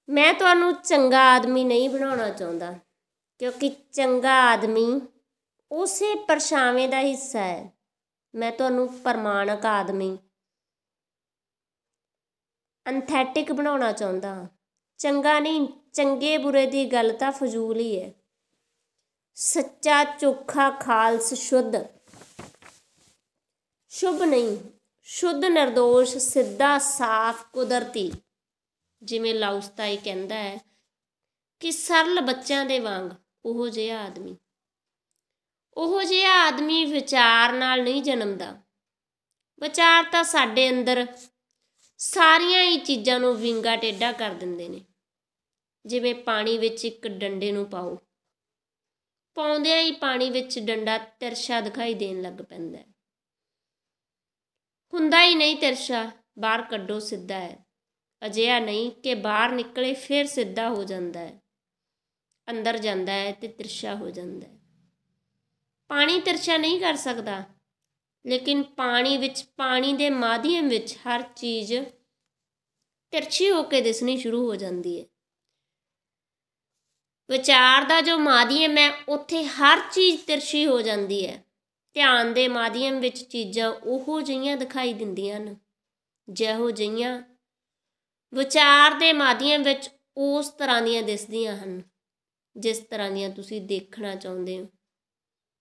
ਮੈਂ ਤੁਹਾਨੂੰ ਚੰਗਾ ਆਦਮੀ ਨਹੀਂ ਬਣਾਉਣਾ ਚਾਹੁੰਦਾ, ਕਿਉਂਕਿ ਚੰਗਾ ਆਦਮੀ ਉਸੇ ਪਰਛਾਵੇਂ ਦਾ ਹਿੱਸਾ ਹੈ। ਮੈਂ ਤੁਹਾਨੂੰ ਪ੍ਰਮਾਣਿਕ ਆਦਮੀ, ਐਂਥੈਟਿਕ ਬਣਾਉਣਾ ਚਾਹੁੰਦਾ ਹਾਂ। ਚੰਗਾ ਨਹੀਂ, ਚੰਗੇ ਬੁਰੇ ਦੀ ਗੱਲ ਤਾਂ ਫਜ਼ੂਲ ਹੀ ਹੈ। ਸੱਚਾ, ਚੋਖਾ, ਖਾਲਸ, ਸ਼ੁੱਧ, ਸ਼ੁਭ ਨਹੀਂ, ਸ਼ੁੱਧ, ਨਿਰਦੋਸ਼, ਸਿੱਧਾ, ਸਾਫ਼, ਕੁਦਰਤੀ। ਜਿਵੇਂ ਲਾਉਸਤਾਈ ਕਹਿੰਦਾ ਹੈ ਕਿ ਸਰਲ ਬੱਚਿਆਂ ਦੇ ਵਾਂਗ, ਉਹੋ ਜਿਹਾ ਆਦਮੀ ਵਿਚਾਰ ਨਾਲ ਨਹੀਂ ਜਨਮਦਾ। ਵਿਚਾਰ ਤਾਂ ਸਾਡੇ ਅੰਦਰ ਸਾਰੀਆਂ ਹੀ ਚੀਜ਼ਾਂ ਨੂੰ ਵਿੰਗਾ ਟੇਢਾ ਕਰ ਦਿੰਦੇ ਨੇ। ਜਿਵੇਂ ਪਾਣੀ ਵਿੱਚ ਇੱਕ ਡੰਡੇ ਨੂੰ ਪਾਓ, ਪਾਉਂਦਿਆਂ ਹੀ ਪਾਣੀ ਵਿੱਚ ਡੰਡਾ ਤਿਰਛਾ ਦਿਖਾਈ ਦੇਣ ਲੱਗ ਪੈਂਦਾ ਹੈ। ਹੁੰਦਾ ਹੀ ਨਹੀਂ ਤਿਰਛਾ, ਬਾਹਰ ਕੱਢੋ ਸਿੱਧਾ ਹੈ। ਅਜਿਹਾ ਨਹੀਂ ਕਿ ਬਾਹਰ ਨਿਕਲੇ ਫਿਰ ਸਿੱਧਾ ਹੋ ਜਾਂਦਾ ਹੈ, ਅੰਦਰ ਜਾਂਦਾ ਹੈ ਤੇ ਤਿਰਛਾ ਹੋ ਜਾਂਦਾ ਹੈ। ਪਾਣੀ ਤਿਰਛਾ ਨਹੀਂ ਕਰ ਸਕਦਾ, ਲੇਕਿਨ ਪਾਣੀ ਵਿੱਚ, ਪਾਣੀ ਦੇ ਮਾਧਿਅਮ ਵਿੱਚ ਹਰ ਚੀਜ਼ ਤਿਰਛੀ ਹੋ ਕੇ ਦਿਸਣੀ ਸ਼ੁਰੂ ਹੋ ਜਾਂਦੀ ਹੈ। ਵਿਚਾਰ ਦਾ ਜੋ ਮਾਧਿਅਮ ਹੈ, ਉੱਥੇ ਹਰ ਚੀਜ਼ ਤਿਰਛੀ ਹੋ ਜਾਂਦੀ ਹੈ। ਧਿਆਨ ਦੇ ਮਾਧਿਅਮ ਵਿੱਚ ਚੀਜ਼ਾਂ ਉਹੋ ਜਿਹੀਆਂ ਦਿਖਾਈ ਦਿੰਦੀਆਂ ਹਨ ਜਿਹੋ ਜਿਹੀਆਂ ਵਿਚਾਰ ਦੇ ਮਾਧਿਅਮ ਵਿੱਚ ਉਸ ਤਰ੍ਹਾਂ ਦੀਆਂ ਦਿਸਦੀਆਂ ਹਨ, ਜਿਸ ਤਰ੍ਹਾਂ ਦੀਆਂ ਤੁਸੀਂ ਦੇਖਣਾ ਚਾਹੁੰਦੇ ਹੋ।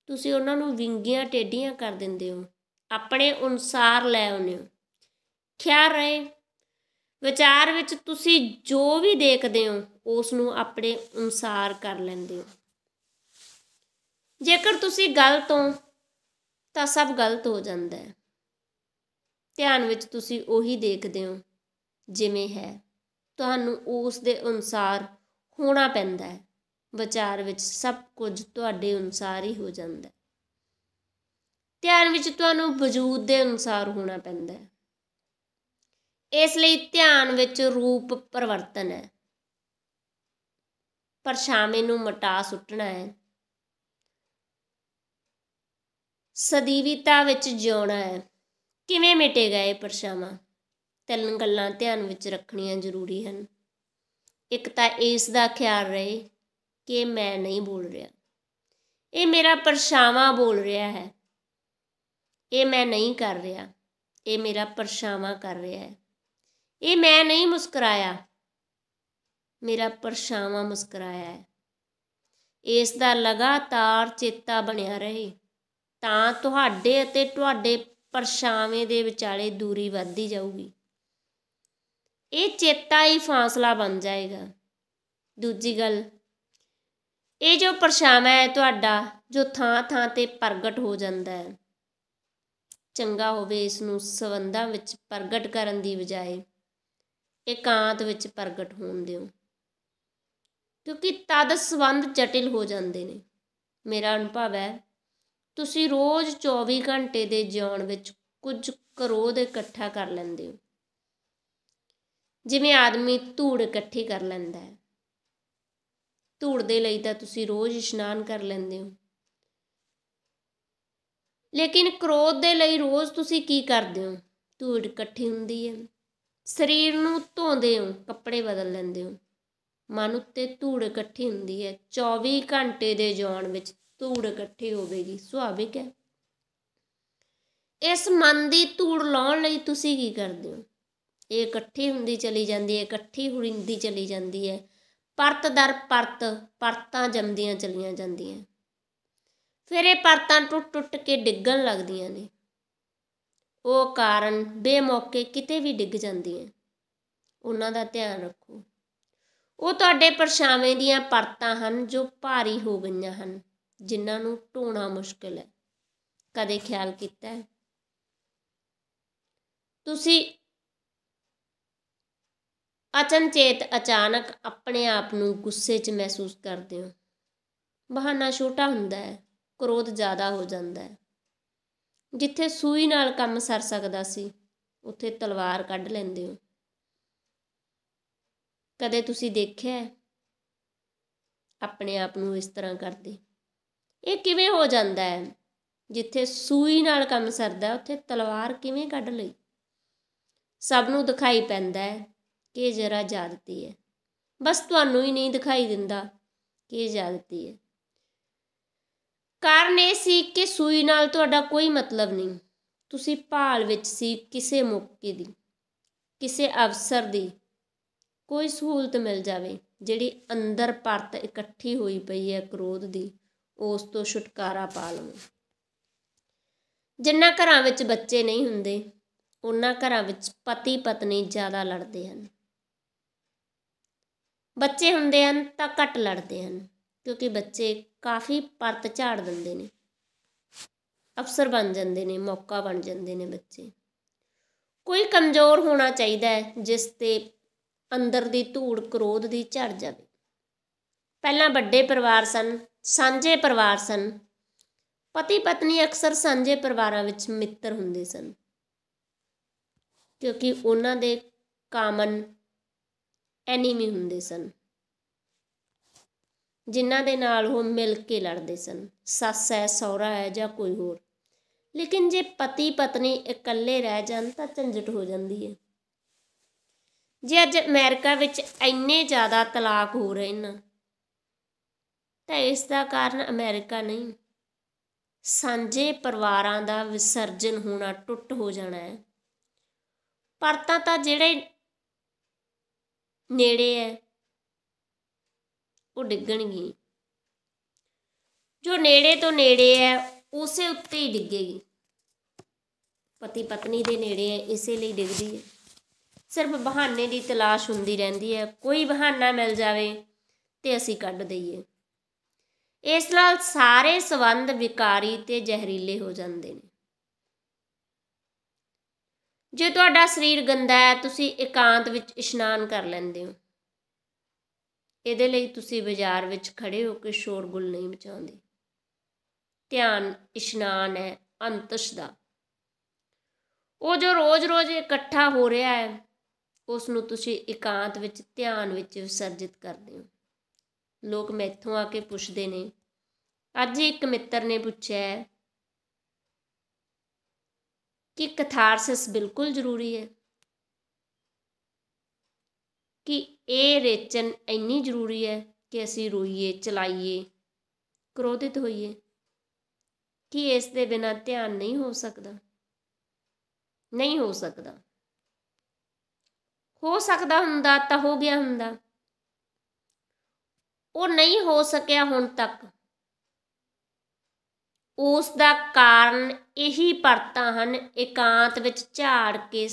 ਤੁਸੀਂ ਉਹਨਾਂ ਨੂੰ ਵਿੰਗੀਆਂ ਟੇਢੀਆਂ ਕਰ ਦਿੰਦੇ ਹੋ, ਆਪਣੇ ਅਨੁਸਾਰ ਲੈ ਆਉਂਦੇ ਹੋ। ਖਿਆਲ ਰਹੇ, ਵਿਚਾਰ ਵਿੱਚ ਤੁਸੀਂ ਜੋ ਵੀ ਦੇਖਦੇ ਹੋ ਉਸ ਨੂੰ ਆਪਣੇ ਅਨੁਸਾਰ ਕਰ ਲੈਂਦੇ ਹੋ। ਜੇਕਰ ਤੁਸੀਂ ਗਲਤ ਹੋ ਤਾਂ ਸਭ ਗਲਤ ਹੋ ਜਾਂਦਾ ਹੈ। ਧਿਆਨ ਵਿੱਚ ਤੁਸੀਂ ਉਹੀ ਦੇਖਦੇ ਹੋ ਜਿਵੇਂ ਹੈ, ਤੁਹਾਨੂੰ ਉਸ ਦੇ ਅਨੁਸਾਰ ਹੋਣਾ ਪੈਂਦਾ ਹੈ। ਵਿਚਾਰ ਵਿੱਚ ਸਭ ਕੁਝ ਤੁਹਾਡੇ ਅਨੁਸਾਰ ਹੀ ਹੋ ਜਾਂਦਾ ਹੈ। ਧਿਆਨ ਵਿੱਚ ਤੁਹਾਨੂੰ ਵਜੂਦ ਦੇ ਅਨੁਸਾਰ ਹੋਣਾ ਪੈਂਦਾ ਹੈ। ਇਸ ਲਈ ਧਿਆਨ ਵਿੱਚ ਰੂਪ ਪਰਿਵਰਤਨ ਹੈ, ਪਰਛਾਵੇਂ ਨੂੰ ਮਿਟਾ ਸੁੱਟਣਾ ਹੈ, ਸਦੀਵੀਤਾ ਵਿੱਚ ਜਿਉਣਾ ਹੈ। ਕਿਵੇਂ ਮਿਟੇਗਾ ਇਹ ਪਰਛਾਵਾਂ? 3 ਗੱਲਾਂ ਧਿਆਨ ਵਿੱਚ ਰੱਖਣੀਆਂ ਜ਼ਰੂਰੀ ਹਨ। ਇੱਕ ਤਾਂ ਇਸ ਦਾ ਖਿਆਲ ਰਹੇ ਕਿ ਮੈਂ ਨਹੀਂ ਬੋਲ ਰਿਹਾ, ਇਹ ਮੇਰਾ ਪਰਛਾਵਾਂ ਬੋਲ ਰਿਹਾ ਹੈ। ਇਹ ਮੈਂ ਨਹੀਂ ਕਰ ਰਿਹਾ, ਇਹ ਮੇਰਾ ਪਰਛਾਵਾਂ ਕਰ ਰਿਹਾ ਹੈ। ਇਹ ਮੈਂ ਨਹੀਂ ਮੁਸਕਰਾਇਆ, ਮੇਰਾ ਪਰਛਾਵਾਂ ਮੁਸਕਰਾਇਆ ਹੈ। ਇਸ ਦਾ ਲਗਾਤਾਰ ਚੇਤਾ ਬਣਿਆ ਰਹੇ ਤਾਂ ਤੁਹਾਡੇ ਅਤੇ ਤੁਹਾਡੇ ਪਰਛਾਵੇਂ ਦੇ ਵਿਚਾਲੇ ਦੂਰੀ ਵੱਧਦੀ ਜਾਊਗੀ। ਇਹ ਚੇਤਾ ਹੀ ਫਾਸਲਾ ਬਣ ਜਾਏਗਾ। ਦੂਜੀ ਗੱਲ, ਇਹ ਜੋ ਪਰਛਾਵਾਂ ਹੈ ਤੁਹਾਡਾ, ਜੋ ਥਾਂ ਥਾਂ 'ਤੇ ਪ੍ਰਗਟ ਹੋ ਜਾਂਦਾ ਹੈ, ਚੰਗਾ ਹੋਵੇ ਇਸ ਨੂੰ ਸੰਬੰਧਾਂ ਵਿੱਚ ਪ੍ਰਗਟ ਕਰਨ ਦੀ ਬਜਾਏ ਇਕਾਂਤ ਵਿੱਚ ਪ੍ਰਗਟ ਹੋਣ ਦਿਓ, ਕਿਉਂਕਿ ਤਦ ਸੰਬੰਧ ਜਟਿਲ ਹੋ ਜਾਂਦੇ ਨੇ। ਮੇਰਾ ਅਨੁਭਵ ਹੈ, ਤੁਸੀਂ ਰੋਜ਼ 24 ਘੰਟੇ ਦੇ ਜਿਉਣ ਵਿੱਚ ਕੁਝ ਕਰੋਧ ਇਕੱਠਾ ਕਰ ਲੈਂਦੇ ਹੋ, ਜਿਵੇਂ ਆਦਮੀ ਧੂੜ ਇਕੱਠੀ ਕਰ ਲੈਂਦਾ ਹੈ। ਧੂੜ ਦੇ ਲਈ ਤਾਂ ਤੁਸੀਂ ਰੋਜ਼ ਇਸ਼ਨਾਨ ਕਰ ਲੈਂਦੇ ਹੋ, ਲੇਕਿਨ ਕ੍ਰੋਧ ਦੇ ਲਈ ਰੋਜ਼ ਤੁਸੀਂ ਕੀ ਕਰਦੇ ਹੋ? ਧੂੜ ਇਕੱਠੀ ਹੁੰਦੀ ਹੈ, ਸਰੀਰ ਨੂੰ ਧੋਂਦੇ ਹੋ, ਕੱਪੜੇ ਬਦਲ ਲੈਂਦੇ ਹੋ, ਮਨ ਉੱਤੇ ਧੂੜ ਇਕੱਠੀ ਹੁੰਦੀ ਹੈ। 24 ਘੰਟੇ ਦੇ ਜਿਉਣ ਵਿੱਚ ਧੂੜ ਇਕੱਠੀ ਹੋਵੇਗੀ, ਸੁਭਾਵਿਕ ਹੈ। ਇਸ ਮਨ ਦੀ ਧੂੜ ਲਾਉਣ ਲਈ ਤੁਸੀਂ ਕੀ ਕਰਦੇ ਹੋ? ਇਹ ਇਕੱਠੀ ਹੁੰਦੀ ਚਲੀ ਜਾਂਦੀ ਹੈ, ਇਕੱਠੀ ਹੁੰਦੀ ਚਲੀ ਜਾਂਦੀ ਹੈ, ਪਰਤ ਦਰ ਪਰਤ, ਪਰਤਾਂ ਜੰਮਦੀਆਂ ਚਲੀਆਂ ਜਾਂਦੀਆਂ। ਫਿਰ ਇਹ ਪਰਤਾਂ ਟੁੱਟ ਟੁੱਟ ਕੇ ਡਿੱਗਣ ਲੱਗਦੀਆਂ ਨੇ। ਉਹ ਕਾਰਨ ਬੇਮੌਕੇ ਕਿਤੇ ਵੀ ਡਿੱਗ ਜਾਂਦੀਆਂ, ਉਹਨਾਂ ਦਾ ਧਿਆਨ ਰੱਖੋ। ਉਹ ਤੁਹਾਡੇ ਪਰਛਾਵੇਂ ਦੀਆਂ ਪਰਤਾਂ ਹਨ ਜੋ ਭਾਰੀ ਹੋ ਗਈਆਂ ਹਨ, ਜਿਨ੍ਹਾਂ ਨੂੰ ਢੋਣਾ ਮੁਸ਼ਕਿਲ ਹੈ। ਕਦੇ ਖਿਆਲ ਕੀਤਾ ਹੈ? ਤੁਸੀਂ ਅਚਨਚੇਤ ਅਚਾਨਕ ਆਪਣੇ ਆਪ ਨੂੰ ਗੁੱਸੇ 'ਚ ਮਹਿਸੂਸ ਕਰਦੇ ਹੋ। ਬਹਾਨਾ ਛੋਟਾ ਹੁੰਦਾ ਹੈ, ਕ੍ਰੋਧ ਜ਼ਿਆਦਾ ਹੋ ਜਾਂਦਾ ਹੈ। ਜਿੱਥੇ ਸੂਈ ਨਾਲ ਕੰਮ ਸਰ ਸਕਦਾ ਸੀ, ਉੱਥੇ ਤਲਵਾਰ ਕੱਢ ਲੈਂਦੇ ਹੋ। ਕਦੇ ਤੁਸੀਂ ਦੇਖਿਆ ਆਪਣੇ ਆਪ ਨੂੰ ਇਸ ਤਰ੍ਹਾਂ ਕਰਦੇ? ਇਹ ਕਿਵੇਂ ਹੋ ਜਾਂਦਾ ਹੈ? ਜਿੱਥੇ ਸੂਈ ਨਾਲ ਕੰਮ ਸਰਦਾ, ਉੱਥੇ ਤਲਵਾਰ ਕਿਵੇਂ ਕੱਢ ਲਈ? ਸਭ ਨੂੰ ਦਿਖਾਈ ਪੈਂਦਾ ਹੈ ਕਿ ਇਹ ਜ਼ਰਾ ਜ਼ਿਆਦਤੀ ਹੈ। बस तुहानू ही नहीं दिखाई दिंदा कि ये ज़्यादती है। कारण ये सी कि सूई नाल तुहाडा कोई मतलब नहीं, तुसी भाल विच सी किसे मौके दी, किसे अवसर दी, कोई सहूलत मिल जावे जिहड़ी अंदर परत इकट्ठी होई पई है क्रोध दी, उस तो छुटकारा पा लवो। जिन्ना घरां विच बच्चे नहीं हुंदे उन्हां घरां विच पति पत्नी ज़्यादा लड़दे हन। बच्चे हुंदे हन तां घट लड़दे हन, क्योंकि बच्चे काफ़ी परत झाड़ दिंदे ने, अफसर बन जाते ने, मौका बन जाते ने बच्चे। कोई कमज़ोर होना चाहिए है जिस ते अंदर दी धूड़ क्रोध दी झड़ जाए। पहलां वड्डे परिवार सन, सांझे परिवार सन, पति पत्नी अक्सर सांझे परिवारां विच मित्र हुंदे सन, क्योंकि उन्हां दे कामन एनीमी हुंदे सन, जिन्हां दे नाल वो मिल के लड़दे सन, सस है, सहुरा है जां कोई होर। लेकिन जे पति पत्नी इकल्ले रह जान तां झंझट हो जाती है। जे अज अमेरिका विच इन्ने ज़्यादा तलाक हो रहे हैं तां इसदा कारण अमेरिका नहीं, सांझे परिवारां दा विसर्जन होना, टुट हो जाना है। परतां तां जिहड़े नेड़े है वो डिग्गणगी, जो नेड़े तो नेड़े है उसे उत्ते ही डिगेगी। पति पत्नी दे नेड़े है इसे लिए डिगदी है। सिर्फ बहाने की तलाश हुंदी रहिंदी है, कोई बहाना मिल जाए तो असीं कढ दईए। इस नाल सारे संबंध विकारी ते जहरीले हो जाते हैं। जे तुहाडा शरीर गंदा है तुसीं एकांत विच इशनान कर लैंदे हो, इहदे लई तुसीं बाजार विच खड़े होकर शोरगुल नहीं मचाउंदे। ध्यान इशनान है अंतश दा, वो जो रोज़ रोज़ इकट्ठा हो रहा है उसनूं तुसीं एकांत विच ध्यान विच विसर्जित करदे हो। लोग मैथों आके पुछदे ने, अज एक मित्र ने पुछया है कि कथारसिस बिल्कुल जरूरी है, कि ये रेचन इन्नी जरूरी है कि असीं रोईए, चलाइए, क्रोधित होइए, कि इस दे बिना ध्यान नहीं हो सकता? नहीं हो सकता। हो सकदा हुंदा तां हो गया हुंदा, वो नहीं हो सकिया हुण तक। उस दा कारण यही परतां हन, एकांत विच झाड़ के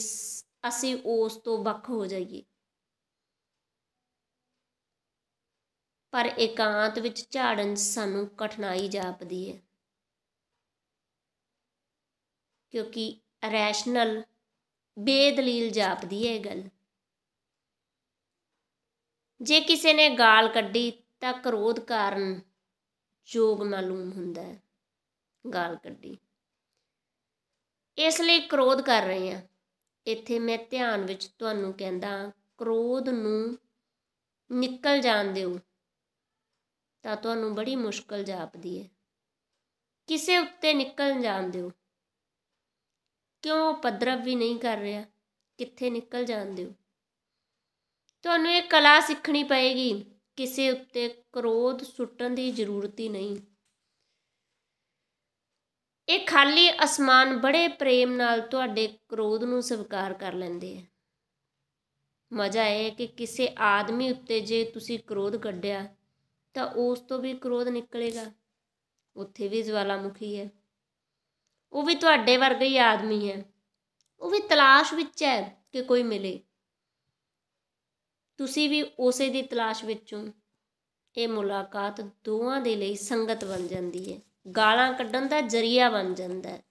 असीं उस तो वख हो जाइए। पर एकांत विच झाड़न सानूं कठिनाई जापदी है, क्योंकि रैशनल बेदलील जापदी है गल। जे किसी ने गाल कड्ढी तां क्रोध कारण जोग मालूम हुंदा है, गाल कड्ढी इसलिए क्रोध कर रहे हैं। इत्थे मैं ध्यान विच तुहानूं कहंदा क्रोध नूं निकल जाण दिओ तां तुहानूं बड़ी मुश्किल जापदी है। किसे उत्ते निकल जाण दिओ, क्यों उपद्रव भी नहीं कर रहा, कित्थे निकल जाण दिओ। तुहानूं ये कला सीखनी पएगी, किसे उत्ते क्रोध सुट्टण दी जरूरत ही नहीं। ये खाली आसमान बड़े प्रेम नाल तुहाडे क्रोध नूं स्वीकार कर लैंदे है। मज़ा यह है कि किसी आदमी उत्ते जे तुसीं क्रोध कड्ढिया तां उस तो भी क्रोध निकलेगा, उत्थे भी ज्वालामुखी है, वो भी तुहाडे वर्गा ही आदमी है, वो भी तलाश विच है कि कोई मिले, तुसीं भी उसे दी तलाश विचों। ये मुलाकात दोवां दे लई संगत बन जाती है, गालां कड्ढण दा जरिया बन जाता है।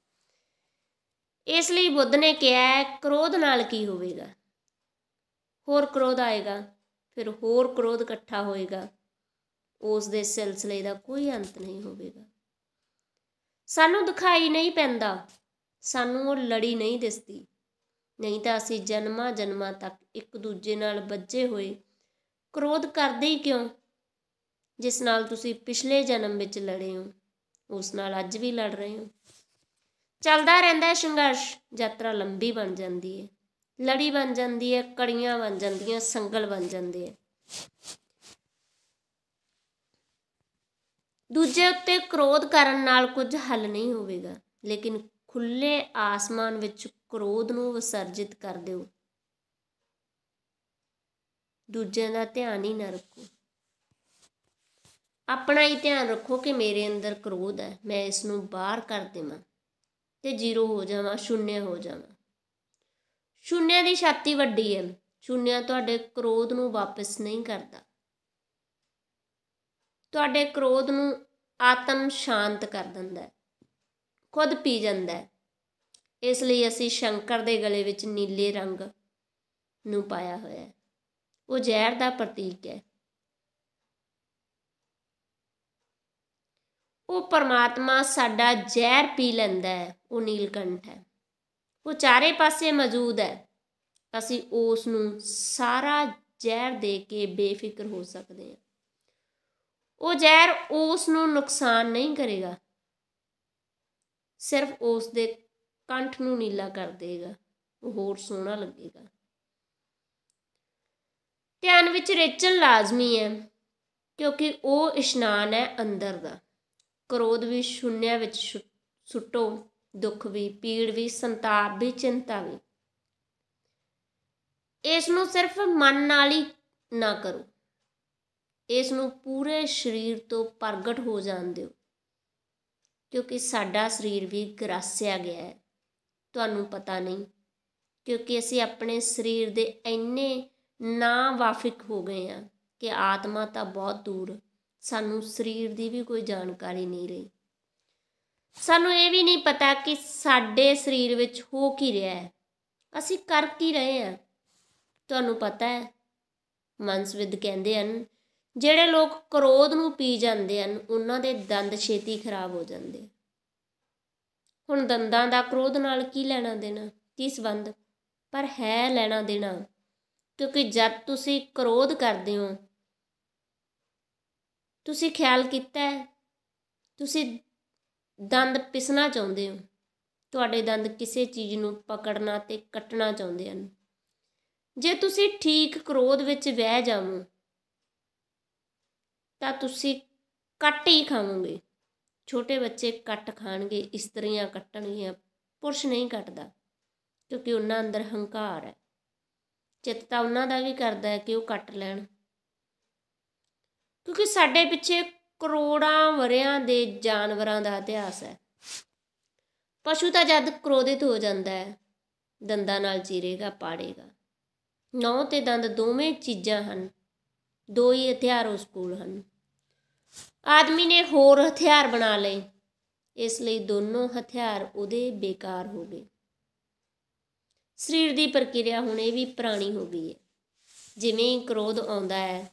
इसलिए बुद्ध ने कहा है क्रोध नाल की होवेगा, होर क्रोध आएगा, फिर होर क्रोध इकट्ठा होएगा, उस दे सिलसिले का कोई अंत नहीं होवेगा। सानूं दिखाई नहीं पैंदा, सानूं वो लड़ी नहीं दिसदी, नहीं तां असीं जन्मां जन्मां तक एक दूजे नाल बज्झे होए क्रोध करदे ही क्यों? जिस नाल तुसीं पिछले जन्म विच लड़े हो उस नाल अज भी लड़ रहे हो। चलदा रहिंदा है संघर्ष, यात्रा लंबी बन जाती है, लड़ी बन जाती है, कड़ियां बन जांदियां, संगल बन जाते हैं। ਦੂਜੇ ਉੱਤੇ ਕ੍ਰੋਧ ਕਰਨ ਨਾਲ ਕੁਝ ਹੱਲ ਨਹੀਂ ਹੋਵੇਗਾ, ਲੇਕਿਨ ਖੁੱਲ੍ਹੇ ਆਸਮਾਨ ਵਿੱਚ ਕ੍ਰੋਧ ਨੂੰ ਵਿਸਰਜਿਤ ਕਰ ਦਿਓ। ਦੂਜਿਆਂ ਦਾ ਧਿਆਨ ਹੀ ਨਾ ਰੱਖੋ, ਆਪਣਾ ਹੀ ਧਿਆਨ ਰੱਖੋ ਕਿ ਮੇਰੇ ਅੰਦਰ ਕ੍ਰੋਧ ਹੈ, ਮੈਂ ਇਸ ਨੂੰ ਬਾਹਰ ਕਰ ਦੇਵਾਂ ਤੇ ਜ਼ੀਰੋ ਹੋ ਜਾਵਾਂ, ਸ਼ੂਨਿਆ ਹੋ ਜਾਵਾਂ। ਸ਼ੂਨਿਆ ਦੀ ਛਾਤੀ ਵੱਡੀ ਹੈ। ਸ਼ੂਨਿਆ ਤੁਹਾਡੇ ਕ੍ਰੋਧ ਨੂੰ ਵਾਪਿਸ ਨਹੀਂ ਕਰਦਾ, ਤੁਹਾਡੇ ਕ੍ਰੋਧ ਨੂੰ ਆਤਮ ਸ਼ਾਂਤ ਕਰ ਦਿੰਦਾ ਹੈ, ਖੁਦ ਪੀ ਜਾਂਦਾ ਹੈ। ਇਸ ਲਈ ਅਸੀਂ ਸ਼ੰਕਰ ਦੇ ਗਲੇ ਵਿੱਚ ਨੀਲੇ ਰੰਗ ਨੂੰ ਪਾਇਆ ਹੋਇਆ ਹੈ, ਉਹ ਜ਼ਹਿਰ ਦਾ ਪ੍ਰਤੀਕ ਹੈ। ਉਹ ਪਰਮਾਤਮਾ ਸਾਡਾ ਜ਼ਹਿਰ ਪੀ ਲੈਂਦਾ ਹੈ, ਉਹ ਨੀਲਕੰਠ ਹੈ, ਉਹ ਚਾਰੇ ਪਾਸੇ ਮੌਜੂਦ ਹੈ। ਅਸੀਂ ਉਸ ਨੂੰ ਸਾਰਾ ਜ਼ਹਿਰ ਦੇ ਕੇ ਬੇਫਿਕਰ ਹੋ ਸਕਦੇ ਹਾਂ। ਉਹ ਜ਼ਹਿਰ ਉਸ ਨੂੰ ਨੁਕਸਾਨ ਨਹੀਂ ਕਰੇਗਾ, ਸਿਰਫ ਉਸ ਦੇ ਕੰਠ ਨੂੰ ਨੀਲਾ ਕਰ ਦੇਗਾ, ਉਹ ਹੋਰ ਸੋਹਣਾ ਲੱਗੇਗਾ। ਧਿਆਨ ਵਿੱਚ ਰੇਚਣ ਲਾਜ਼ਮੀ ਹੈ, ਕਿਉਂਕਿ ਉਹ ਇਸ਼ਨਾਨ ਹੈ ਅੰਦਰ ਦਾ। ਕ੍ਰੋਧ ਵੀ ਸ਼ੂਨਿਆ ਵਿੱਚ ਸੁੱਟੋ, ਦੁੱਖ ਵੀ, ਪੀੜ ਵੀ, ਸੰਤਾਪ ਵੀ, ਚਿੰਤਾ ਵੀ। ਇਸ ਨੂੰ ਸਿਰਫ ਮਨ ਨਾਲ ਹੀ ਨਾ ਕਰੋ, ਇਸ ਨੂੰ ਪੂਰੇ ਸਰੀਰ ਤੋਂ ਪ੍ਰਗਟ ਹੋ ਜਾਣ ਦਿਓ, ਕਿਉਂਕਿ ਸਾਡਾ ਸਰੀਰ ਵੀ ਗਰਾਸਿਆ ਗਿਆ ਹੈ, ਤੁਹਾਨੂੰ ਪਤਾ ਨਹੀਂ, ਕਿਉਂਕਿ ਅਸੀਂ ਆਪਣੇ ਸਰੀਰ ਦੇ ਇੰਨੇ ਨਾ ਵਾਕਿਫ ਹੋ ਗਏ ਹਾਂ ਕਿ ਆਤਮਾ ਤਾਂ ਬਹੁਤ ਦੂਰ, ਸਾਨੂੰ ਸਰੀਰ ਦੀ ਵੀ ਕੋਈ ਜਾਣਕਾਰੀ ਨਹੀਂ ਰਹੀ। ਸਾਨੂੰ ਇਹ ਵੀ ਨਹੀਂ ਪਤਾ ਕਿ ਸਾਡੇ ਸਰੀਰ ਵਿੱਚ ਹੋ ਕੀ ਰਿਹਾ ਹੈ, ਅਸੀਂ ਕਰ ਕੀ ਰਹੇ ਹਾਂ। ਤੁਹਾਨੂੰ ਪਤਾ ਹੈ, ਮਨਸਵਿਦ ਕਹਿੰਦੇ ਹਨ, ਜਿਹੜੇ ਲੋਕ ਕ੍ਰੋਧ ਨੂੰ ਪੀ ਜਾਂਦੇ ਹਨ ਉਹਨਾਂ ਦੇ ਦੰਦ ਛੇਤੀ ਖਰਾਬ ਹੋ ਜਾਂਦੇ। ਹੁਣ ਦੰਦਾਂ ਦਾ ਕ੍ਰੋਧ ਨਾਲ ਕੀ ਲੈਣਾ ਦੇਣਾ, ਕੀ ਸੰਬੰਧ? ਪਰ ਹੈ ਲੈਣਾ ਦੇਣਾ, ਕਿਉਂਕਿ ਜਦ ਤੁਸੀਂ ਕ੍ਰੋਧ ਕਰਦੇ ਹੋ, ਤੁਸੀਂ ਖਿਆਲ ਕੀਤਾ ਹੈ, ਤੁਸੀਂ ਦੰਦ ਪਿਸਣਾ ਚਾਹੁੰਦੇ ਹੋ, ਤੁਹਾਡੇ ਦੰਦ ਕਿਸੇ ਚੀਜ਼ ਨੂੰ ਪਕੜਨਾ ਤੇ ਕੱਟਣਾ ਚਾਹੁੰਦੇ ਹਨ। ਜੇ ਤੁਸੀਂ ਠੀਕ ਕ੍ਰੋਧ ਵਿੱਚ ਵਹਿ ਜਾਵੋ ਤਾਂ ਤੁਸੀਂ ਕੱਟ ਹੀ ਖਾਵੋਗੇ। ਛੋਟੇ ਬੱਚੇ ਕੱਟ ਖਾਣਗੇ, ਇਸਤਰੀਆਂ ਕੱਟਣਗੀਆਂ, ਪੁਰਸ਼ ਨਹੀਂ ਕੱਟਦਾ, ਕਿਉਂਕਿ ਉਹਨਾਂ ਅੰਦਰ ਹੰਕਾਰ ਹੈ। ਚਿੱਤ ਤਾਂ ਉਹਨਾਂ ਦਾ ਵੀ ਕਰਦਾ ਹੈ ਕਿ ਉਹ ਕੱਟ ਲੈਣ, ਕਿਉਂਕਿ ਸਾਡੇ ਪਿੱਛੇ ਕਰੋੜਾਂ ਵਰ੍ਹਿਆਂ ਦੇ ਜਾਨਵਰਾਂ ਦਾ ਇਤਿਹਾਸ ਹੈ। ਪਸ਼ੂ ਤਾਂ ਜਦ ਕ੍ਰੋਧਿਤ ਹੋ ਜਾਂਦਾ ਹੈ, ਦੰਦਾਂ ਨਾਲ ਚੀਰੇਗਾ, ਪਾੜੇਗਾ। ਨਹੁੰ ਤੇ ਦੰਦ ਦੋਵੇਂ ਚੀਜ਼ਾਂ ਹਨ, ਦੋ ਹੀ ਹਥਿਆਰ ਉਸ ਕੋਲ ਹਨ। ਆਦਮੀ ਨੇ ਹੋਰ ਹਥਿਆਰ ਬਣਾ ਲਏ, ਇਸ ਲਈ ਦੋਨੋਂ ਹਥਿਆਰ ਉਹਦੇ ਬੇਕਾਰ ਹੋ ਗਏ। ਸਰੀਰ ਦੀ ਪ੍ਰਕਿਰਿਆ ਹੁਣ ਇਹ ਵੀ ਪੁਰਾਣੀ ਹੋ ਗਈ ਹੈ। ਜਿਵੇਂ ਹੀ ਕ੍ਰੋਧ ਆਉਂਦਾ ਹੈ,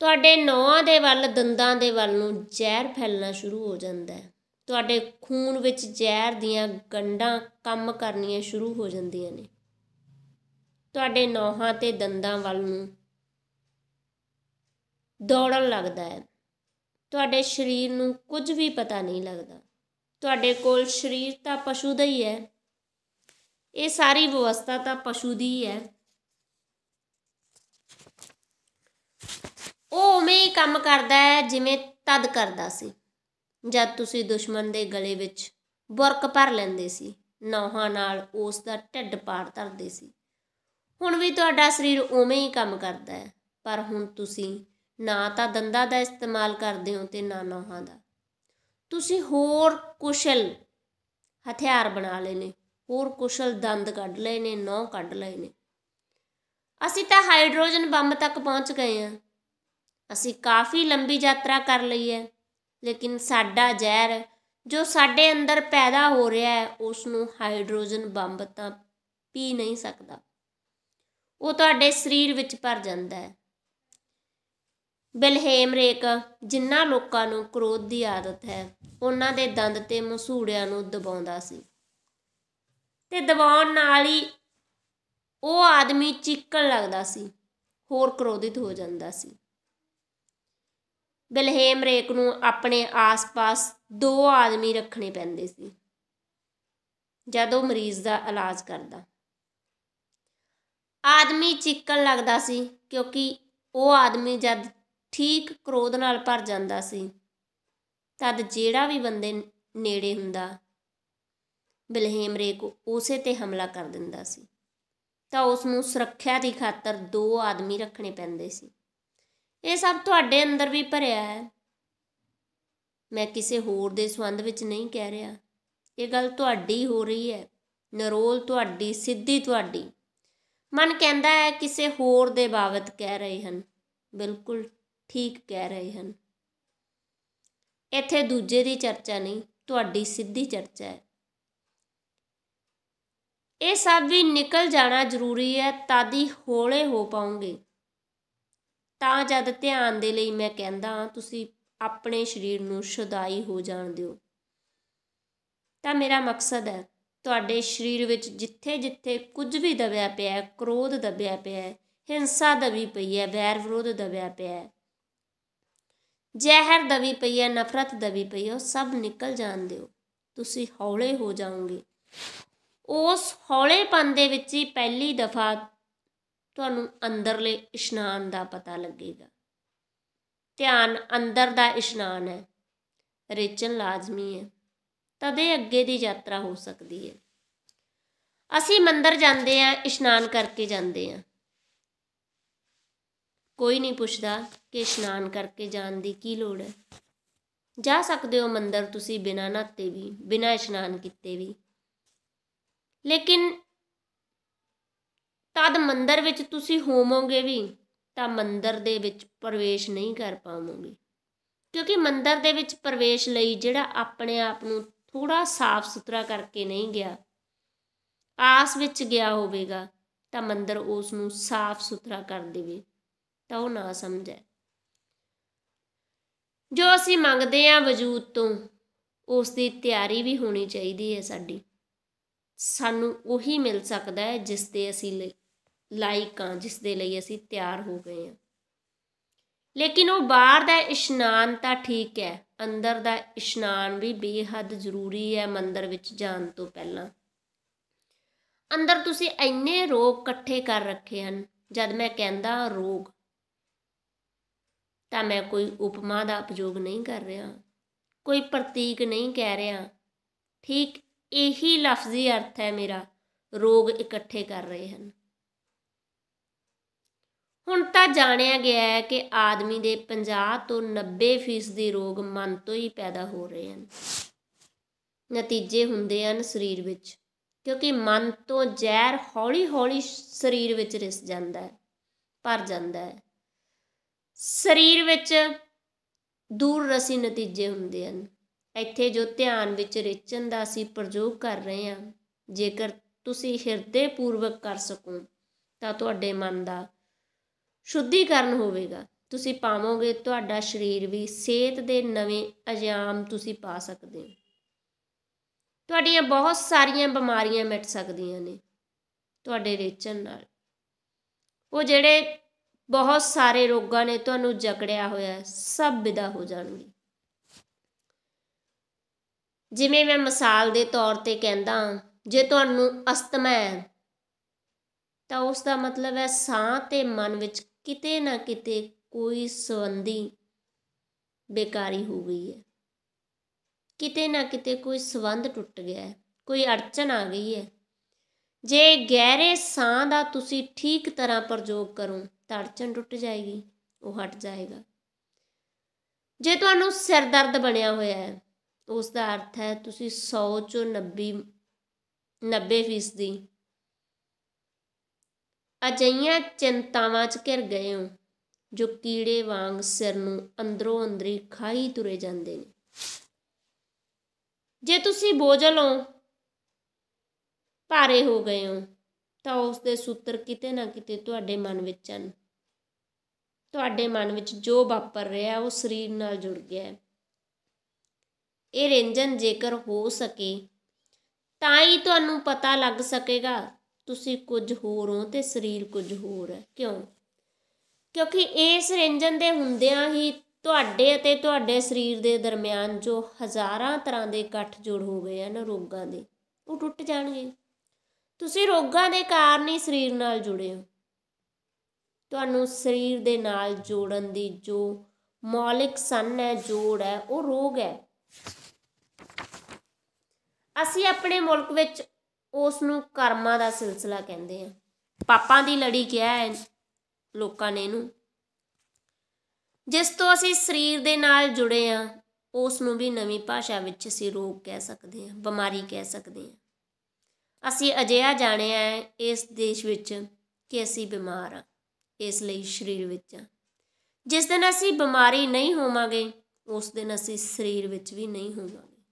ਤੁਹਾਡੇ ਨਹੁੰਆਂ ਦੇ ਵੱਲ, ਦੰਦਾਂ ਦੇ ਵੱਲ ਨੂੰ ਜ਼ਹਿਰ ਫੈਲਣਾ ਸ਼ੁਰੂ ਹੋ ਜਾਂਦਾ ਹੈ। ਤੁਹਾਡੇ ਖੂਨ ਵਿੱਚ ਜ਼ਹਿਰ ਦੀਆਂ ਗੰਢਾਂ ਕੰਮ ਕਰਨੀਆਂ ਸ਼ੁਰੂ ਹੋ ਜਾਂਦੀਆਂ ਨੇ। ਤੁਹਾਡੇ ਨਹੁੰਆਂ ਤੇ ਦੰਦਾਂ ਵੱਲ ਨੂੰ ਦੌੜਨ ਲੱਗਦਾ ਹੈ। ਤੁਹਾਡੇ ਸਰੀਰ ਨੂੰ ਕੁਝ ਵੀ ਪਤਾ ਨਹੀਂ ਲੱਗਦਾ। ਤੁਹਾਡੇ ਕੋਲ ਸਰੀਰ ਤਾਂ ਪਸ਼ੂ ਦਾ ਹੀ ਹੈ, ਇਹ ਸਾਰੀ ਵਿਵਸਥਾ ਤਾਂ ਪਸ਼ੂ ਦੀ ਹੀ ਹੈ। ਉਹ ਉਵੇਂ ਹੀ ਕੰਮ ਕਰਦਾ ਹੈ ਜਿਵੇਂ ਤਦ ਕਰਦਾ ਸੀ, ਜਦ ਤੁਸੀਂ ਦੁਸ਼ਮਣ ਦੇ ਗਲੇ ਵਿੱਚ ਬੁਰਕ ਭਰ ਲੈਂਦੇ ਸੀ, ਨਹੁੰਆਂ ਨਾਲ ਉਸ ਦਾ ਢਿੱਡ ਪਾੜ ਧਰਦੇ ਸੀ। ਹੁਣ ਵੀ ਤੁਹਾਡਾ ਸਰੀਰ ਉਵੇਂ ਹੀ ਕੰਮ ਕਰਦਾ ਹੈ, ਪਰ ਹੁਣ ਤੁਸੀਂ ਨਾ ਤਾਂ ਦੰਦਾਂ ਦਾ ਇਸਤੇਮਾਲ ਕਰਦੇ ਹੋ ਤੇ ਨਾ ਨਹੁੰਆਂ ਦਾ। ਤੁਸੀਂ ਹੋਰ ਕੁਸ਼ਲ ਹਥਿਆਰ ਬਣਾ ਲਏ ਨੇ, ਹੋਰ ਕੁਸ਼ਲ ਦੰਦ ਕੱਢ ਲਏ ਨੇ, ਨਹੁੰ ਕੱਢ ਲਏ ਨੇ। ਅਸੀਂ ਤਾਂ ਹਾਈਡਰੋਜਨ ਬੰਬ ਤੱਕ ਪਹੁੰਚ ਗਏ ਹਾਂ। ਅਸੀਂ ਕਾਫੀ ਲੰਬੀ ਯਾਤਰਾ ਕਰ ਲਈ ਹੈ, ਲੇਕਿਨ ਸਾਡਾ ਜ਼ਹਿਰ ਜੋ ਸਾਡੇ ਅੰਦਰ ਪੈਦਾ ਹੋ ਰਿਹਾ ਹੈ, ਉਸ ਨੂੰ ਹਾਈਡਰੋਜਨ ਬੰਬ ਤਾਂ ਪੀ ਨਹੀਂ ਸਕਦਾ। ਉਹ ਤੁਹਾਡੇ ਸਰੀਰ ਵਿੱਚ ਭਰ ਜਾਂਦਾ ਹੈ। ਵਿਲਹੇਮ ਰੇਕ ਜਿਨ੍ਹਾਂ ਲੋਕਾਂ ਨੂੰ ਕ੍ਰੋਧ ਦੀ ਆਦਤ ਹੈ, ਉਹਨਾਂ ਦੇ ਦੰਦ ਤੇ ਮਸੂੜਿਆਂ ਨੂੰ ਦਬਾਉਂਦਾ ਸੀ, ਤੇ ਦਬਾਉਣ ਨਾਲ ਹੀ ਉਹ ਆਦਮੀ ਚੀਕਣ ਲੱਗਦਾ ਸੀ, ਹੋਰ ਕ੍ਰੋਧਿਤ ਹੋ ਜਾਂਦਾ ਸੀ। ਵਿਲਹੇਮ ਰੇਕ ਨੂੰ ਆਪਣੇ ਆਸ-ਪਾਸ 2 ਆਦਮੀ ਰੱਖਣੇ ਪੈਂਦੇ ਸੀ ਜਦ ਉਹ ਮਰੀਜ਼ ਦਾ ਇਲਾਜ ਕਰਦਾ। ਆਦਮੀ ਚੀਕਣ ਲੱਗਦਾ ਸੀ, ਕਿਉਂਕਿ ਉਹ ਆਦਮੀ ਜਦ ਠੀਕ ਕ੍ਰੋਧ ਨਾਲ ਭਰ ਜਾਂਦਾ ਸੀ ਤਦ ਜਿਹੜਾ ਵੀ ਬੰਦੇ ਨੇੜੇ ਹੁੰਦਾ ਬਲਹੇਮ ਰੇਖ ਉਸੇ 'ਤੇ ਹਮਲਾ ਕਰ ਦਿੰਦਾ ਸੀ। ਤਾਂ ਉਸ ਨੂੰ ਸੁਰੱਖਿਆ ਦੀ ਖਾਤਰ 2 ਆਦਮੀ ਰੱਖਣੇ ਪੈਂਦੇ ਸੀ। ਇਹ ਸਭ ਤੁਹਾਡੇ ਅੰਦਰ ਵੀ ਭਰਿਆ ਹੈ। ਮੈਂ ਕਿਸੇ ਹੋਰ ਦੇ ਸੰਬੰਧ ਵਿੱਚ ਨਹੀਂ ਕਹਿ ਰਿਹਾ, ਇਹ ਗੱਲ ਤੁਹਾਡੀ ਹੋ ਰਹੀ ਹੈ। ਨਰੋਲ ਤੁਹਾਡੀ, ਸਿੱਧੀ ਤੁਹਾਡੀ। ਮਨ ਕਹਿੰਦਾ ਹੈ ਕਿਸੇ ਹੋਰ ਦੇ ਬਾਬਤ ਕਹਿ ਰਹੇ ਹਨ। ਬਿਲਕੁਲ ਠੀਕ ਕਹਿ ਰਹੇ ਹਨ। ਇੱਥੇ ਦੂਜੇ ਦੀ ਚਰਚਾ ਨਹੀਂ, ਤੁਹਾਡੀ ਸਿੱਧੀ ਚਰਚਾ ਹੈ। ਇਹ ਸਭ ਵੀ ਨਿਕਲ ਜਾਣਾ ਜ਼ਰੂਰੀ ਹੈ, ਤਦ ਹੀ ਹੌਲੇ ਹੋ ਪਾਉਂਗੇ। ਤਾਂ ਜਦ ਧਿਆਨ ਦੇ ਲਈ ਮੈਂ ਕਹਿੰਦਾ ਹਾਂ ਤੁਸੀਂ ਆਪਣੇ ਸਰੀਰ ਨੂੰ ਸ਼ੁਦਾਈ ਹੋ ਜਾਣ ਦਿਓ, ਤਾਂ ਮੇਰਾ ਮਕਸਦ ਹੈ ਤੁਹਾਡੇ ਸਰੀਰ ਵਿੱਚ ਜਿੱਥੇ ਜਿੱਥੇ ਕੁਝ ਵੀ ਦਬਿਆ ਪਿਆ ਹੈ, ਕ੍ਰੋਧ ਦਬਿਆ ਪਿਆ ਹੈ, ਹਿੰਸਾ ਦਬੀ ਪਈ ਹੈ, ਵੈਰ ਵਿਰੋਧ ਦਬਿਆ ਪਿਆ ਹੈ, ਜ਼ਹਿਰ ਦਬੀ ਪਈ ਹੈ, ਨਫ਼ਰਤ ਦਬੀ ਪਈ ਹੈ, ਉਹ ਸਭ ਨਿਕਲ ਜਾਣ ਦਿਓ। ਤੁਸੀਂ ਹੌਲੇ ਹੋ ਜਾਓਗੇ। ਉਸ ਹੌਲੇਪਨ ਦੇ ਵਿੱਚ ਹੀ ਪਹਿਲੀ ਦਫਾ ਤੁਹਾਨੂੰ ਅੰਦਰਲੇ ਇਸ਼ਨਾਨ ਦਾ ਪਤਾ ਲੱਗੇਗਾ। ਧਿਆਨ ਅੰਦਰ ਦਾ ਇਸ਼ਨਾਨ ਹੈ, ਰੇਚਨ ਲਾਜ਼ਮੀ ਹੈ, ਤਦੇ ਅੱਗੇ ਦੀ ਯਾਤਰਾ ਹੋ ਸਕਦੀ ਹੈ। ਅਸੀਂ ਮੰਦਰ ਜਾਂਦੇ ਹਾਂ, ਇਸ਼ਨਾਨ ਕਰਕੇ ਜਾਂਦੇ ਹਾਂ। ਕੋਈ ਨਹੀਂ ਪੁੱਛਦਾ ਕਿ ਇਸ਼ਨਾਨ ਕਰਕੇ ਜਾਣ ਦੀ ਕੀ ਲੋੜ ਹੈ। ਜਾ ਸਕਦੇ ਹੋ ਮੰਦਰ ਤੁਸੀਂ ਬਿਨਾਂ ਨਹਾਤੇ ਵੀ, ਬਿਨਾਂ ਇਸ਼ਨਾਨ ਕੀਤੇ ਵੀ, ਲੇਕਿਨ ਤਦ ਮੰਦਰ ਵਿੱਚ ਤੁਸੀਂ ਹੋਵੋਗੇ ਵੀ ਤਾਂ ਮੰਦਰ ਦੇ ਵਿੱਚ ਪ੍ਰਵੇਸ਼ ਨਹੀਂ ਕਰ ਪਾਵੋਗੇ, ਕਿਉਂਕਿ ਮੰਦਰ ਦੇ ਵਿੱਚ ਪ੍ਰਵੇਸ਼ ਲਈ ਜਿਹੜਾ ਆਪਣੇ ਆਪ ਨੂੰ ਥੋੜ੍ਹਾ ਸਾਫ਼ ਸੁਥਰਾ ਕਰਕੇ ਨਹੀਂ ਗਿਆ, ਆਸ ਵਿੱਚ ਗਿਆ ਹੋਵੇਗਾ ਤਾਂ ਮੰਦਰ ਉਸ ਨੂੰ ਸਾਫ਼ ਸੁਥਰਾ ਕਰ ਦੇਵੇ ਤਾਂ ਉਹ ਨਾ ਸਮਝੇ। ਜੋ ਅਸੀਂ ਮੰਗਦੇ ਹਾਂ ਵਜੂਦ ਤੋਂ, ਉਸ ਦੀ ਤਿਆਰੀ ਵੀ ਹੋਣੀ ਚਾਹੀਦੀ ਹੈ ਸਾਡੀ। ਸਾਨੂੰ ਉਹੀ ਮਿਲ ਸਕਦਾ ਹੈ ਜਿਸ ਦੇ ਅਸੀਂ ਲਾਇਕ ਹਾਂ, ਜਿਸ ਦੇ ਲਈ ਅਸੀਂ ਤਿਆਰ ਹੋ ਗਏ ਹਾਂ। ਲੇਕਿਨ ਉਹ ਬਾਹਰ ਦਾ ਇਸ਼ਨਾਨ ਤਾਂ ਠੀਕ ਹੈ, ਅੰਦਰ ਦਾ ਇਸ਼ਨਾਨ ਵੀ ਬੇਹੱਦ ਜ਼ਰੂਰੀ ਹੈ। ਮੰਦਰ ਵਿੱਚ ਜਾਣ ਤੋਂ ਪਹਿਲਾਂ ਅੰਦਰ ਤੁਸੀਂ ਇੰਨੇ ਰੋਗ ਇਕੱਠੇ ਕਰ ਰੱਖੇ ਹਨ। ਜਦ ਮੈਂ ਕਹਿੰਦਾ ਰੋਗ ਤਾਂ ਮੈਂ ਕੋਈ ਉਪਮਾ ਦਾ ਉਪਯੋਗ ਨਹੀਂ ਕਰ ਰਿਹਾ, ਕੋਈ ਪ੍ਰਤੀਕ ਨਹੀਂ ਕਹਿ ਰਿਹਾ। ਠੀਕ ਇਹੀ ਲਫ਼ਜ਼ੀ ਅਰਥ ਹੈ ਮੇਰਾ, ਰੋਗ ਇਕੱਠੇ ਕਰ ਰਹੇ ਹਨ। ਹੁਣ ਤਾਂ ਜਾਣਿਆ ਗਿਆ ਹੈ ਕਿ ਆਦਮੀ ਦੇ 50 ਤੋਂ 90% ਰੋਗ ਮਨ ਤੋਂ ਹੀ ਪੈਦਾ ਹੋ ਰਹੇ ਹਨ। ਨਤੀਜੇ ਹੁੰਦੇ ਹਨ ਸਰੀਰ ਵਿੱਚ, ਕਿਉਂਕਿ ਮਨ ਤੋਂ ਜ਼ਹਿਰ ਹੌਲੀ ਹੌਲੀ ਸਰੀਰ ਵਿੱਚ ਰਿਸ ਜਾਂਦਾ ਹੈ, ਭਰ ਜਾਂਦਾ ਹੈ। ਸਰੀਰ ਵਿੱਚ ਦੂਰਰਸੀ ਨਤੀਜੇ ਹੁੰਦੇ ਹਨ। ਇੱਥੇ ਜੋ ਧਿਆਨ ਵਿੱਚ ਰਿਚਣ ਦਾ ਅਸੀਂ ਪ੍ਰਯੋਗ ਕਰ ਰਹੇ ਹਾਂ, ਜੇਕਰ ਤੁਸੀਂ ਹਿਰਦੇ ਪੂਰਵਕ ਕਰ ਸਕੋ ਤਾਂ ਤੁਹਾਡੇ ਮਨ ਦਾ ਸ਼ੁੱਧੀਕਰਨ ਹੋਵੇਗਾ। ਤੁਸੀਂ ਪਾਵੋਗੇ ਤੁਹਾਡਾ ਸਰੀਰ ਵੀ ਸਿਹਤ ਦੇ ਨਵੇਂ ਆਯਾਮ ਤੁਸੀਂ ਪਾ ਸਕਦੇ ਹੋ। ਤੁਹਾਡੀਆਂ ਬਹੁਤ ਸਾਰੀਆਂ ਬਿਮਾਰੀਆਂ ਮਿਟ ਸਕਦੀਆਂ ਨੇ ਤੁਹਾਡੇ ਰੇਚਣ ਨਾਲ। ਉਹ ਜਿਹੜੇ ਬਹੁਤ ਸਾਰੇ ਰੋਗਾਂ ਨੇ ਤੁਹਾਨੂੰ ਜਕੜਿਆ ਹੋਇਆ, ਸਭ ਵਿਦਾ ਹੋ ਜਾਣਗੇ। ਜਿਵੇਂ ਮੈਂ ਮਿਸਾਲ ਦੇ ਤੌਰ 'ਤੇ ਕਹਿੰਦਾ, ਜੇ ਤੁਹਾਨੂੰ ਅਸਥਮਾ ਹੈ ਤਾਂ ਉਸ ਦਾ ਮਤਲਬ ਹੈ ਸਾਹ ਅਤੇ ਮਨ ਵਿੱਚ ਕਿਤੇ ਨਾ ਕਿਤੇ ਕੋਈ ਸੰਬੰਧੀ ਬੇਕਾਰੀ ਹੋ ਗਈ ਹੈ, ਕਿਤੇ ਨਾ ਕਿਤੇ ਕੋਈ ਸੰਬੰਧ ਟੁੱਟ ਗਿਆ ਹੈ, ਕੋਈ ਅੜਚਨ ਆ ਗਈ ਹੈ। ਜੇ ਗਹਿਰੇ ਸਾਹ ਦਾ ਤੁਸੀਂ ਠੀਕ ਤਰ੍ਹਾਂ ਪ੍ਰਯੋਗ ਕਰੋ ਤਾਂ ਅੜਚਨ ਟੁੱਟ ਜਾਏਗੀ, ਉਹ ਹਟ ਜਾਏਗਾ। ਜੇ ਤੁਹਾਨੂੰ ਸਿਰ ਦਰਦ ਬਣਿਆ ਹੋਇਆ ਹੈ, ਉਸ ਦਾ ਅਰਥ ਹੈ ਤੁਸੀਂ 100 ਚੋਂ 90% ਅਜਿਹੀਆਂ ਚਿੰਤਾਵਾਂ 'ਚ ਘਿਰ ਗਏ ਹੋ ਜੋ ਕੀੜੇ ਵਾਂਗ ਸਿਰ ਨੂੰ ਅੰਦਰੋਂ ਅੰਦਰੀ ਖਾਈ ਤੁਰੇ ਜਾਂਦੇ ਨੇ। ਜੇ ਤੁਸੀਂ ਬੋਝਲ ਹੋ, ਭਾਰੇ ਹੋ ਗਏ ਹੋ, ਤਾਂ ਉਸ ਦੇ ਸੂਤਰ ਕਿਤੇ ਨਾ ਕਿਤੇ ਤੁਹਾਡੇ ਮਨ ਵਿੱਚ ਹਨ। ਤੁਹਾਡੇ ਮਨ ਵਿੱਚ ਜੋ ਵਾਪਰ ਰਿਹਾ ਉਹ ਸਰੀਰ ਨਾਲ ਜੁੜ ਗਿਆ ਹੈ। ਇਹ ਰਿੰਜਨ ਜੇਕਰ ਹੋ ਸਕੇ ਤਾਂ ਹੀ ਤੁਹਾਨੂੰ ਪਤਾ ਲੱਗ ਸਕੇਗਾ ਤੁਸੀਂ ਕੁਝ ਹੋਰ ਹੋ ਅਤੇ ਸਰੀਰ ਕੁਝ ਹੋਰ ਹੈ। ਕਿਉਂ? ਕਿਉਂਕਿ ਇਸ ਰਿੰਜਨ ਦੇ ਹੁੰਦਿਆਂ ਹੀ ਤੁਹਾਡੇ ਅਤੇ ਤੁਹਾਡੇ ਸਰੀਰ ਦੇ ਦਰਮਿਆਨ ਜੋ ਹਜ਼ਾਰਾਂ ਤਰ੍ਹਾਂ ਦੇ ਗੱਠਜੋੜ ਹੋ ਗਏ ਹਨ ਰੋਗਾਂ ਦੇ, ਉਹ ਟੁੱਟ ਜਾਣਗੇ। ਤੁਸੀਂ ਰੋਗਾਂ ਦੇ ਕਾਰਨ ਹੀ ਸਰੀਰ ਨਾਲ ਜੁੜੇ ਹੋ। ਤੁਹਾਨੂੰ ਸਰੀਰ ਦੇ ਨਾਲ ਜੋੜਨ ਦੀ ਜੋ ਮੌਲਿਕ ਸੰਨ ਹੈ, ਜੋੜ ਹੈ, ਉਹ ਰੋਗ ਹੈ। ਅਸੀਂ ਆਪਣੇ ਮੁਲਕ ਵਿੱਚ ਉਸ ਨੂੰ ਕਰਮਾਂ ਦਾ ਸਿਲਸਿਲਾ ਕਹਿੰਦੇ ਹਾਂ। ਪਾਪਾਂ ਦੀ ਲੜੀ ਕਿਹਾ ਹੈ ਲੋਕਾਂ ਨੇ ਇਹਨੂੰ। ਜਿਸ ਤੋਂ ਅਸੀਂ ਸਰੀਰ ਦੇ ਨਾਲ ਜੁੜੇ ਹਾਂ, ਉਸ ਨੂੰ ਵੀ ਨਵੀਂ ਭਾਸ਼ਾ ਵਿੱਚ ਅਸੀਂ ਰੋਗ ਕਹਿ ਸਕਦੇ ਹਾਂ, ਬਿਮਾਰੀ ਕਹਿ ਸਕਦੇ ਹਾਂ। ਅਸੀਂ ਅਜਿਹਾ ਜਾਣਿਆ ਹੈ ਇਸ ਦੇਸ਼ ਵਿੱਚ ਕਿ ਅਸੀਂ ਬਿਮਾਰ ਹਾਂ, ਇਸ ਲਈ ਸਰੀਰ ਵਿੱਚ ਹਾਂ। ਜਿਸ ਦਿਨ ਅਸੀਂ ਬਿਮਾਰੀ ਨਹੀਂ ਹੋਵਾਂਗੇ, ਉਸ ਦਿਨ ਅਸੀਂ ਸਰੀਰ ਵਿੱਚ ਵੀ ਨਹੀਂ ਹੋਵਾਂਗੇ।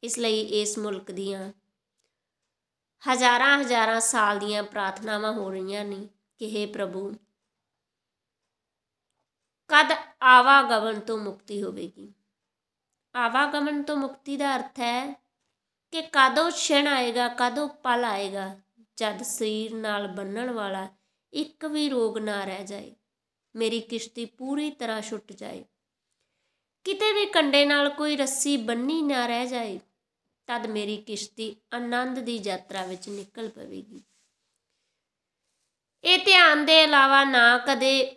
ਇਸ ਲਈ ਇਸ ਮੁਲਕ ਦੀਆਂ ਹਜ਼ਾਰਾਂ ਸਾਲ ਦੀਆਂ ਪ੍ਰਾਰਥਨਾਵਾਂ ਹੋ ਰਹੀਆਂ ਨੇ ਕਿ ਹੇ ਪ੍ਰਭੂ, ਕਦ ਆਵਾਗਮਨ ਤੋਂ ਮੁਕਤੀ ਹੋਵੇਗੀ। ਆਵਾਗਮਨ ਤੋਂ ਮੁਕਤੀ ਦਾ ਅਰਥ ਹੈ ਕਿ ਕਦੋਂ ਛਿਣ ਆਏਗਾ, ਕਦੋਂ ਪਲ ਆਏਗਾ ਜਦ ਸਰੀਰ ਨਾਲ ਬੰਨਣ ਵਾਲਾ ਇੱਕ ਵੀ ਰੋਗ ਨਾ ਰਹਿ ਜਾਏ, ਮੇਰੀ ਕਿਸ਼ਤੀ ਪੂਰੀ ਤਰ੍ਹਾਂ ਛੁੱਟ ਜਾਏ, ਕਿਤੇ ਵੀ ਕੰਡੇ ਨਾਲ ਕੋਈ ਰੱਸੀ ਬੰਨੀ ਨਾ ਰਹਿ ਜਾਏ, ਤਦ ਮੇਰੀ ਕਿਸ਼ਤੀ ਆਨੰਦ ਦੀ ਯਾਤਰਾ ਵਿੱਚ ਨਿਕਲ ਪਵੇਗੀ। ਇਹ ਧਿਆਨ ਦੇ ਇਲਾਵਾ ਨਾ ਕਦੇ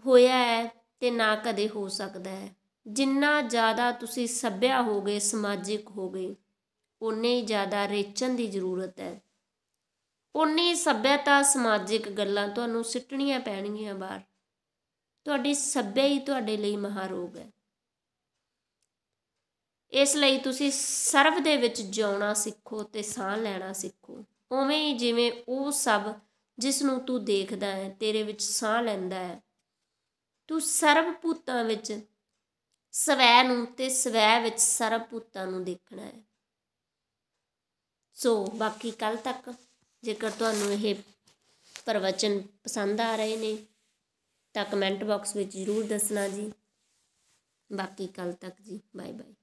ਹੋਇਆ ਹੈ ਤੇ ਨਾ ਕਦੇ ਹੋ ਸਕਦਾ ਹੈ। ਜਿੰਨਾ ਜ਼ਿਆਦਾ ਤੁਸੀਂ ਸੱਭਿਆ ਹੋ ਗਏ, ਸਮਾਜਿਕ ਹੋ ਗਏ, ਓਨੇ ਹੀ ਜ਼ਿਆਦਾ ਰੇਚਣ ਦੀ ਜ਼ਰੂਰਤ ਹੈ। ਓਨੀ ਸੱਭਿਅਤਾ, ਸਮਾਜਿਕ ਗੱਲਾਂ ਤੁਹਾਨੂੰ ਸਿੱਟਣੀਆਂ ਪੈਣਗੀਆਂ ਬਾਹਰ। ਤੁਹਾਡੀ ਸੱਭਿਆ ਹੀ ਤੁਹਾਡੇ ਲਈ ਮਹਾਰੋਗ ਹੈ। ਇਸ ਲਈ ਤੁਸੀਂ ਸਰਬ ਦੇ ਵਿੱਚ ਜਿਉਣਾ ਸਿੱਖੋ ਤੇ ਸਾਹ ਲੈਣਾ ਸਿੱਖੋ। ਉਵੇਂ ਹੀ ਜਿਵੇਂ ਉਹ ਸਭ ਜਿਸ ਨੂੰ ਤੂੰ ਦੇਖਦਾ ਹੈ ਤੇਰੇ ਵਿੱਚ ਸਾਹ ਲੈਂਦਾ ਹੈ, ਤੂੰ ਸਰਬ ਭੂਤਾਂ ਵਿੱਚ ਸਵੈ ਨੂੰ ਤੇ ਸਵੈ ਵਿੱਚ ਸਰਬ ਭੂਤਾਂ ਨੂੰ ਦੇਖਣਾ ਹੈ। ਸੋ ਬਾਕੀ ਕੱਲ੍ਹ ਤੱਕ, ਜੇਕਰ ਤੁਹਾਨੂੰ ਇਹ ਪ੍ਰਵਚਨ ਪਸੰਦ ਆ ਰਹੇ ਨੇ ਤਾਂ ਕਮੈਂਟ ਬਾਕਸ ਵਿੱਚ ਜ਼ਰੂਰ ਦੱਸਣਾ ਜੀ। ਬਾਕੀ ਕੱਲ੍ਹ ਤੱਕ ਜੀ, ਬਾਏ ਬਾਏ।